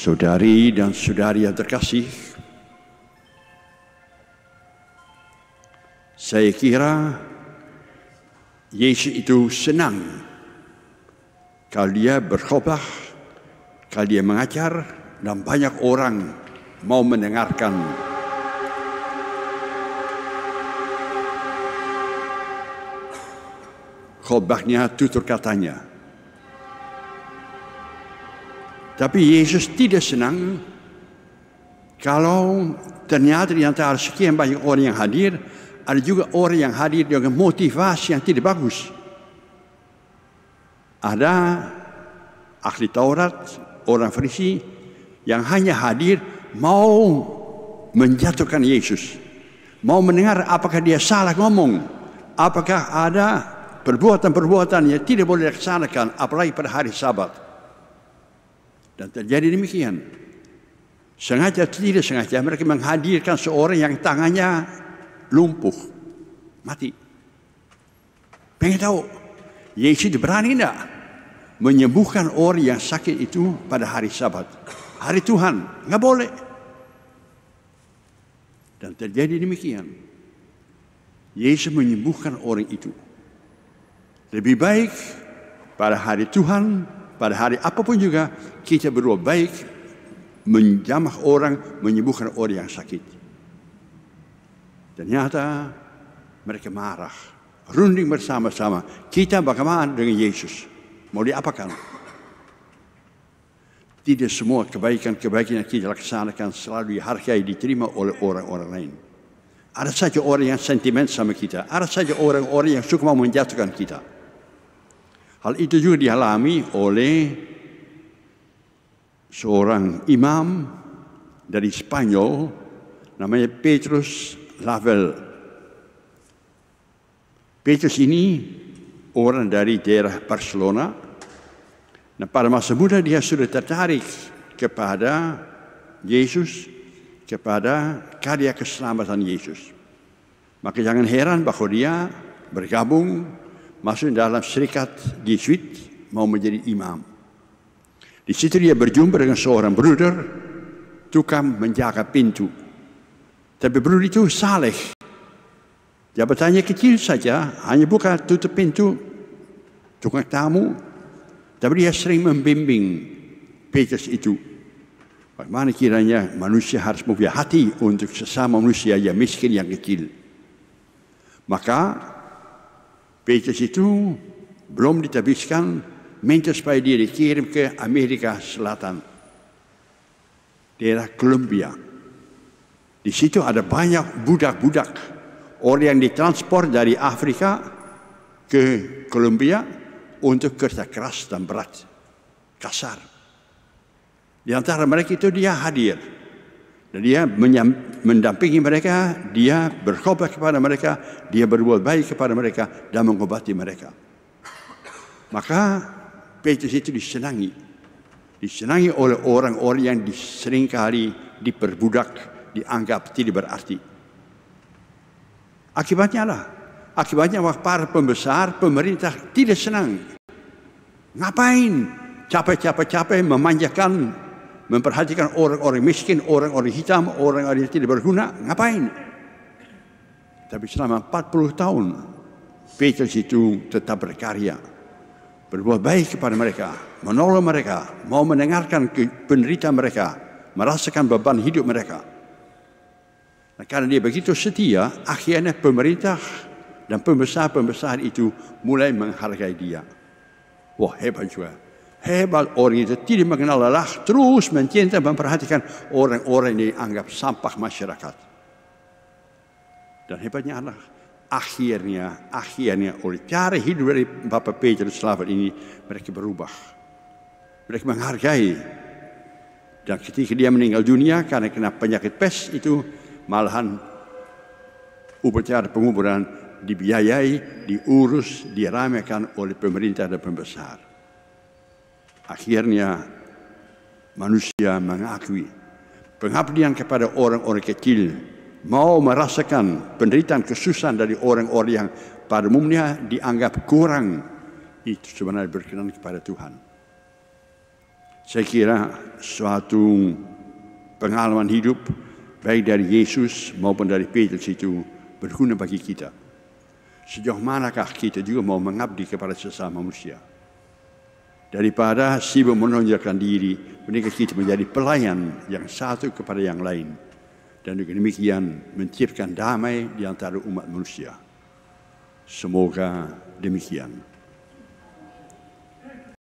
Saudari dan saudari yang terkasih, saya kira Yesus itu senang kalau dia berkhotbah, kalau dia mengajar, dan banyak orang mau mendengarkan. Khotbahnya, tutur katanya. Tapi Yesus tidak senang kalau ternyata di antara sekian banyak orang yang hadir, ada juga orang yang hadir dengan motivasi yang tidak bagus. Ada ahli Taurat, orang Farisi yang hanya hadir mau menjatuhkan Yesus. Mau mendengar apakah dia salah ngomong, apakah ada perbuatan-perbuatan yang tidak boleh dilaksanakan, apalagi pada hari Sabat. Dan terjadi demikian. Sengaja atau tidak sengaja mereka menghadirkan seorang yang tangannya lumpuh, mati. Pengen tahu, Yesus berani tidak menyembuhkan orang yang sakit itu pada hari Sabat, hari Tuhan? Nggak boleh. Dan terjadi demikian. Yesus menyembuhkan orang itu. Lebih baik pada hari Tuhan, pada hari apapun juga, kita berbuat baik, menjamah orang, menyembuhkan orang yang sakit. Ternyata mereka marah, runding bersama-sama. Kita bagaimana dengan Yesus? Mau diapakan? Tidak semua kebaikan-kebaikan yang kita laksanakan selalu dihargai, diterima oleh orang-orang lain. Ada saja orang yang sentimen sama kita. Ada saja orang-orang yang suka mau menjatuhkan kita. Hal itu juga dialami oleh seorang imam dari Spanyol namanya Petrus Lavelle. Petrus ini orang dari daerah Barcelona. Nah, pada masa muda dia sudah tertarik kepada Yesus, kepada karya keselamatan Yesus. Maka jangan heran bahwa dia bergabung masuk dalam serikat Jesuit, mau menjadi imam. Di situ dia berjumpa dengan seorang bruder, tukang menjaga pintu. Tapi bruder itu saleh. Jabatannya kecil saja, hanya buka tutup pintu, tukang tamu. Tapi dia sering membimbing Petrus itu. Bagaimana kiranya manusia harus mempunyai hati untuk sesama manusia yang miskin, yang kecil. Maka Petrus itu belum ditabiskan, minta supaya dia dikirim ke Amerika Selatan, daerah Colombia. Di situ ada banyak budak-budak, orang yang ditransport dari Afrika ke Colombia untuk kerja keras dan berat, kasar. Di antara mereka itu dia hadir. Dan dia mendampingi mereka, dia berkhotbah kepada mereka, dia berbuat baik kepada mereka dan mengobati mereka. Maka Petrus itu disenangi. Disenangi oleh orang-orang yang seringkali diperbudak, dianggap tidak berarti. Akibatnya para pembesar, pemerintah tidak senang. Ngapain capek-capek memanjakan, memperhatikan orang-orang miskin, orang-orang hitam, orang-orang yang tidak berguna, ngapain? Tapi selama 40 tahun, Petrus itu tetap berkarya, berbuat baik kepada mereka, menolong mereka, mau mendengarkan penderitaan mereka, merasakan beban hidup mereka. Nah, karena dia begitu setia, akhirnya pemerintah dan pembesar-pembesar itu mulai menghargai dia. Wah, hebat juga. Hebat orang itu tidak mengenal lelah, terus mencintai, memperhatikan orang-orang yang dianggap sampah masyarakat. Dan hebatnya adalah akhirnya oleh cara hidup dari Bapak Petrus Lavelle ini, mereka berubah. Mereka menghargai. Dan ketika dia meninggal dunia karena kena penyakit pes itu, malahan upacara penguburan dibiayai, diurus, diramaikan oleh pemerintah dan pembesar. Akhirnya manusia mengakui pengabdian kepada orang-orang kecil, mau merasakan penderitaan kesusahan dari orang-orang yang pada umumnya dianggap kurang, itu sebenarnya berkenan kepada Tuhan. Saya kira suatu pengalaman hidup baik dari Yesus maupun dari Petrus itu berguna bagi kita. Sejauh manakah kita juga mau mengabdi kepada sesama manusia? Daripada sibuk menonjolkan diri, mendingan kita menjadi pelayan yang satu kepada yang lain. Dan dengan demikian menciptakan damai di antara umat manusia. Semoga demikian.